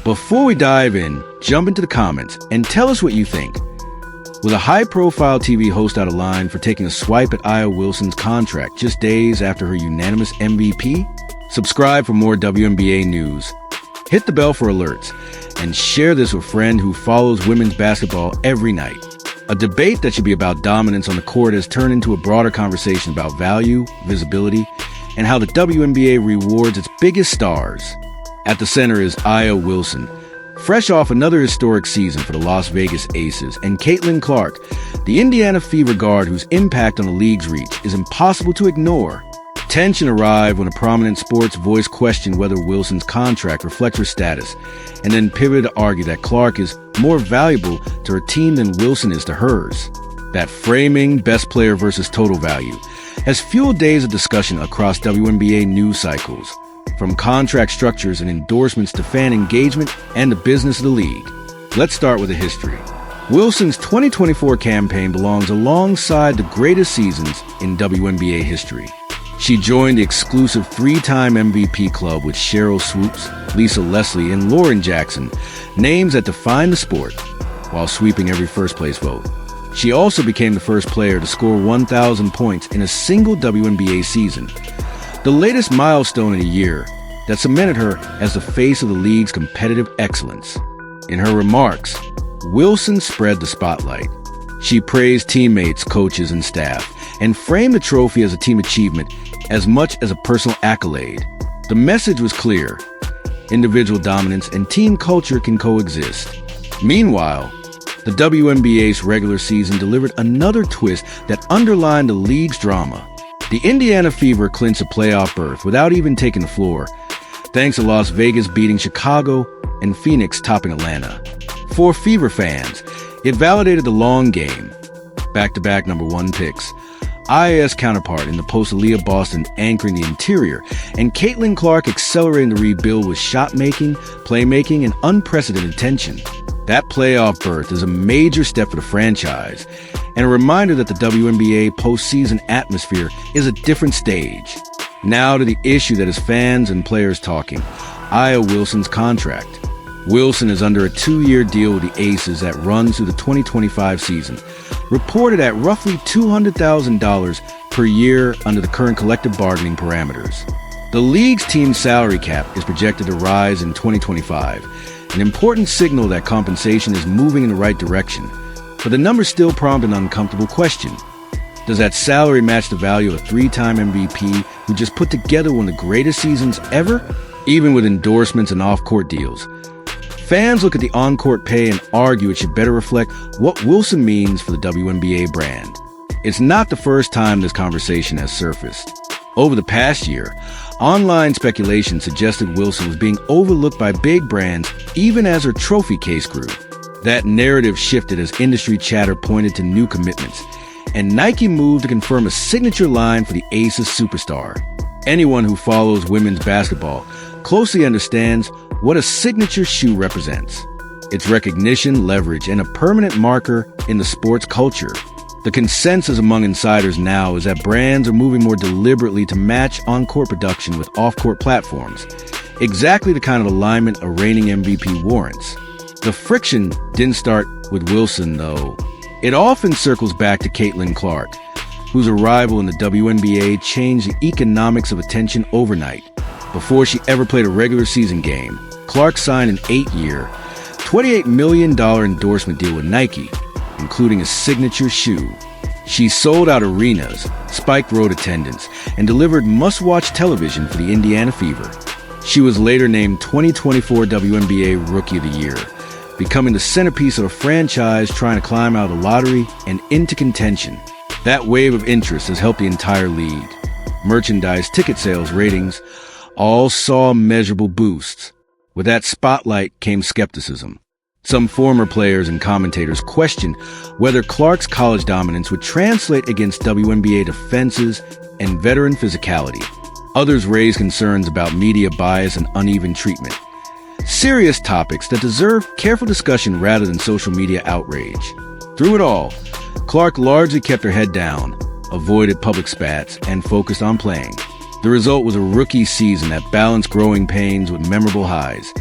Before we dive in, jump into the comments and tell us what you think. With a high-profile TV host out of line for taking a swipe at Aya Wilson's contract just days after her unanimous MVP? Subscribe for more WNBA news. Hit the bell for alerts, and share this with a friend who follows women's basketball every night. A debate that should be about dominance on the court has turned into a broader conversation about value, visibility, and how the WNBA rewards its biggest stars. At the center is Aya Wilson, fresh off another historic season for the Las Vegas Aces, and Caitlin Clark, the Indiana Fever guard whose impact on the league's reach is impossible to ignore. Tension arrived when a prominent sports voice questioned whether Wilson's contract reflects her status, and then pivoted to argue that Clark is more valuable to her team than Wilson is to hers. That framing best player versus total value has fueled days of discussion across WNBA news cycles, from contract structures and endorsements to fan engagement and the business of the league. Let's start with the history. Wilson's 2024 campaign belongs alongside the greatest seasons in WNBA history. She joined the exclusive three-time MVP club with Sheryl Swoopes, Lisa Leslie, and Lauren Jackson, names that define the sport, while sweeping every first-place vote. She also became the first player to score 1,000 points in a single WNBA season, the latest milestone in a year that cemented her as the face of the league's competitive excellence. In her remarks, Wilson spread the spotlight. She praised teammates, coaches, and staff, and framed the trophy as a team achievement as much as a personal accolade. The message was clear: individual dominance and team culture can coexist. Meanwhile, the WNBA's regular season delivered another twist that underlined the league's drama. The Indiana Fever clinched a playoff berth without even taking the floor, thanks to Las Vegas beating Chicago and Phoenix topping Atlanta. For Fever fans, it validated the long game. Back-to-back number one picks, Aya's counterpart in the post Aaliyah Boston anchoring the interior, and Caitlin Clark accelerating the rebuild with shot-making, playmaking, and unprecedented attention. That playoff berth is a major step for the franchise, and a reminder that the WNBA postseason atmosphere is a different stage. Now to the issue that has fans and players talking: Aya Wilson's contract. Wilson is under a 2-year deal with the Aces that runs through the 2025 season, reported at roughly $200,000 per year under the current collective bargaining parameters. The league's team salary cap is projected to rise in 2025, an important signal that compensation is moving in the right direction. But the numbers still prompt an uncomfortable question. Does that salary match the value of a 3-time MVP who just put together one of the greatest seasons ever, even with endorsements and off-court deals? Fans look at the on-court pay and argue it should better reflect what Wilson means for the WNBA brand. It's not the first time this conversation has surfaced. Over the past year, online speculation suggested Wilson was being overlooked by big brands even as her trophy case grew. That narrative shifted as industry chatter pointed to new commitments, and Nike moved to confirm a signature line for the Aces superstar. Anyone who follows women's basketball closely understands what a signature shoe represents: its recognition, leverage, and a permanent marker in the sports culture. The consensus among insiders now is that brands are moving more deliberately to match on-court production with off-court platforms, exactly the kind of alignment a reigning MVP warrants. The friction didn't start with Wilson, though. It often circles back to Caitlin Clark, whose arrival in the WNBA changed the economics of attention overnight. Before she ever played a regular season game, Clark signed an 8-year, $28 million endorsement deal with Nike, including a signature shoe. She sold out arenas, spiked road attendance, and delivered must-watch television for the Indiana Fever. She was later named 2024 WNBA Rookie of the Year, becoming the centerpiece of a franchise trying to climb out of the lottery and into contention. That wave of interest has helped the entire league. Merchandise, ticket sales, ratings all saw measurable boosts. With that spotlight came skepticism. Some former players and commentators questioned whether Clark's college dominance would translate against WNBA defenses and veteran physicality. Others raised concerns about media bias and uneven treatment. Serious topics that deserve careful discussion rather than social media outrage. Through it all, Clark largely kept her head down, avoided public spats, and focused on playing. The result was a rookie season that balanced growing pains with memorable highs,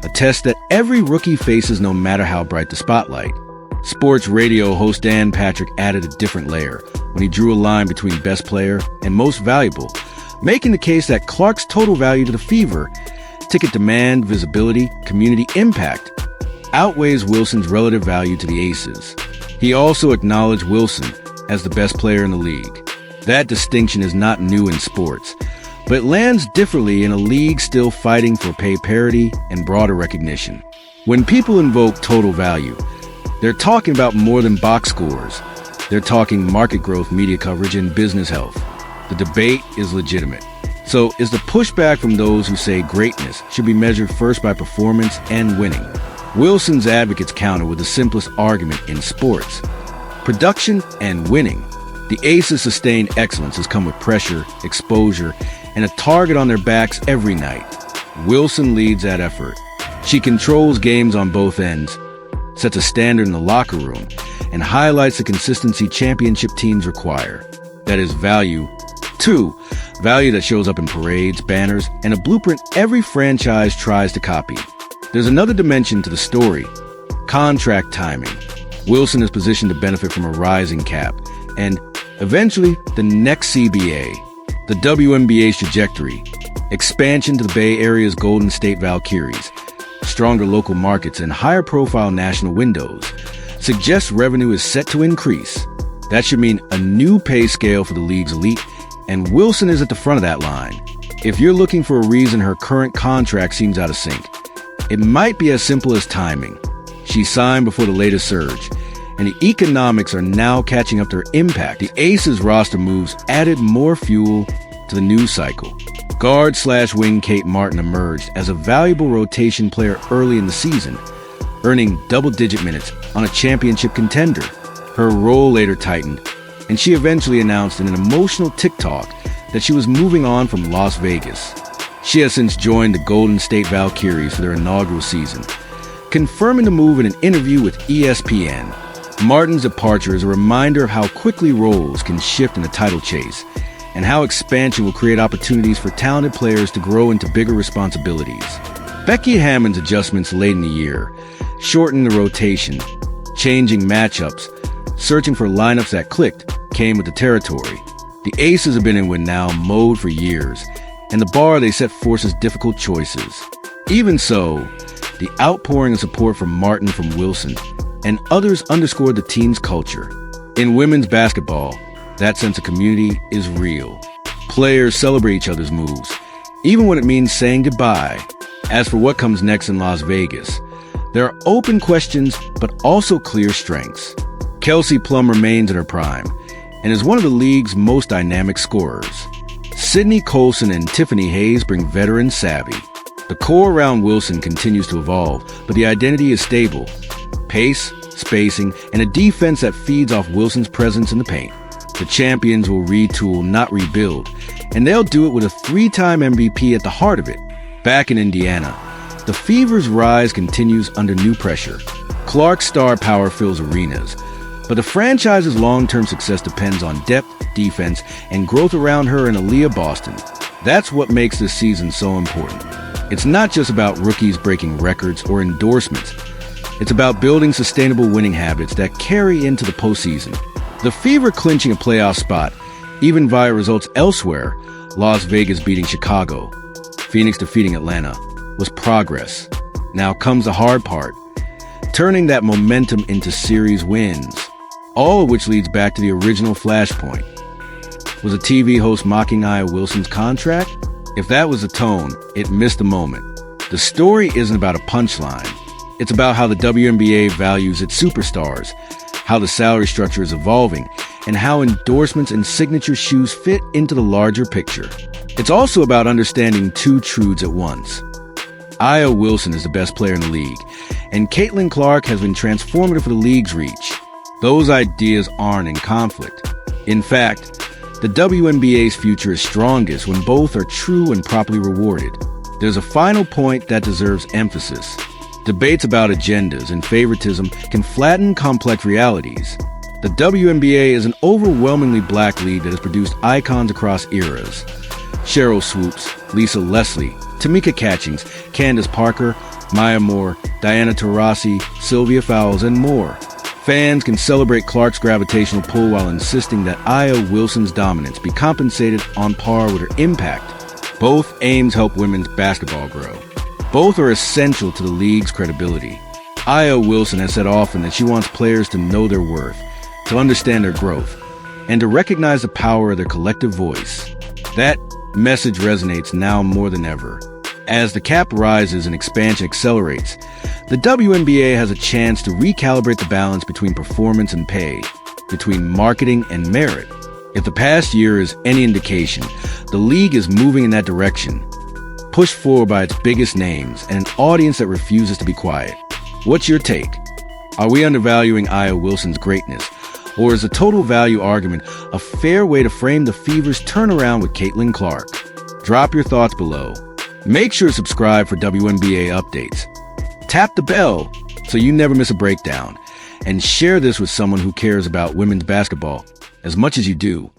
a test that every rookie faces no matter how bright the spotlight. Sports radio host Dan Patrick added a different layer when he drew a line between best player and most valuable, making the case that Clark's total value to the Fever, ticket demand, visibility, community impact, outweighs Wilson's relative value to the Aces. He also acknowledged Wilson as the best player in the league. That distinction is not new in sports, but it lands differently in a league still fighting for pay parity and broader recognition. When people invoke total value, they're talking about more than box scores. They're talking market growth, media coverage, and business health. The debate is legitimate. So is the pushback from those who say greatness should be measured first by performance and winning? Wilson's advocates counter with the simplest argument in sports: production and winning. The Aces' sustained excellence has come with pressure, exposure, and a target on their backs every night. Wilson leads that effort. She controls games on both ends, sets a standard in the locker room, and highlights the consistency championship teams require. That is value. 2, value that shows up in parades, banners, and a blueprint every franchise tries to copy. There's another dimension to the story: contract timing. Wilson is positioned to benefit from a rising cap, and eventually the next CBA. The WNBA's trajectory: expansion to the Bay Area's Golden State Valkyries, stronger local markets, and higher profile national windows suggests revenue is set to increase. That should mean a new pay scale for the league's elite, and Wilson is at the front of that line. If you're looking for a reason her current contract seems out of sync, it might be as simple as timing. She signed before the latest surge, and the economics are now catching up to her impact. The Aces roster moves added more fuel to the news cycle. Guard/wing Kate Martin emerged as a valuable rotation player early in the season, earning double-digit minutes on a championship contender. Her role later tightened, and she eventually announced in an emotional TikTok that she was moving on from Las Vegas. She has since joined the Golden State Valkyries for their inaugural season, confirming the move in an interview with ESPN. Martin's departure is a reminder of how quickly roles can shift in a title chase, and how expansion will create opportunities for talented players to grow into bigger responsibilities. Becky Hammond's adjustments late in the year, shortening the rotation, changing matchups, searching for lineups that clicked, came with the territory. The Aces have been in win now mode for years, and the bar they set forces difficult choices. Even so, the outpouring of support from Martin, from Wilson, and others underscored the team's culture. In women's basketball, that sense of community is real. Players celebrate each other's moves, even when it means saying goodbye. As for what comes next in Las Vegas, there are open questions, but also clear strengths. Kelsey Plum remains in her prime, and is one of the league's most dynamic scorers. Sydney Colson and Tiffany Hayes bring veteran savvy. The core around Wilson continues to evolve, but the identity is stable: pace, spacing, and a defense that feeds off Wilson's presence in the paint. The champions will retool, not rebuild, and they'll do it with a 3-time MVP at the heart of it. Back in Indiana, the Fever's rise continues under new pressure. Clark's star power fills arenas, but the franchise's long-term success depends on depth, defense, and growth around her and Aaliyah Boston. That's what makes this season so important. It's not just about rookies breaking records or endorsements. It's about building sustainable winning habits that carry into the postseason. The Fever clinching a playoff spot, even via results elsewhere, Las Vegas beating Chicago, Phoenix defeating Atlanta, was progress. Now comes the hard part: turning that momentum into series wins, all of which leads back to the original flashpoint. Was a TV host mocking Aya Wilson's contract? If that was the tone, it missed the moment. The story isn't about a punchline. It's about how the WNBA values its superstars, how the salary structure is evolving, and how endorsements and signature shoes fit into the larger picture. It's also about understanding two truths at once. Aya Wilson is the best player in the league, and Caitlin Clark has been transformative for the league's reach. Those ideas aren't in conflict. In fact, the WNBA's future is strongest when both are true and properly rewarded. There's a final point that deserves emphasis. Debates about agendas and favoritism can flatten complex realities. The WNBA is an overwhelmingly black league that has produced icons across eras. Sheryl Swoops, Lisa Leslie, Tamika Catchings, Candace Parker, Maya Moore, Diana Taurasi, Sylvia Fowles, and more. Fans can celebrate Clark's gravitational pull while insisting that Aya Wilson's dominance be compensated on par with her impact. Both aims help women's basketball grow. Both are essential to the league's credibility. Aya Wilson has said often that she wants players to know their worth, to understand their growth, and to recognize the power of their collective voice. That message resonates now more than ever. As the cap rises and expansion accelerates, the WNBA has a chance to recalibrate the balance between performance and pay, between marketing and merit. If the past year is any indication, the league is moving in that direction, pushed forward by its biggest names and an audience that refuses to be quiet. What's your take? Are we undervaluing Aya Wilson's greatness? Or is the total value argument a fair way to frame the Fever's turnaround with Caitlin Clark? Drop your thoughts below. Make sure to subscribe for WNBA updates. Tap the bell so you never miss a breakdown. And share this with someone who cares about women's basketball as much as you do.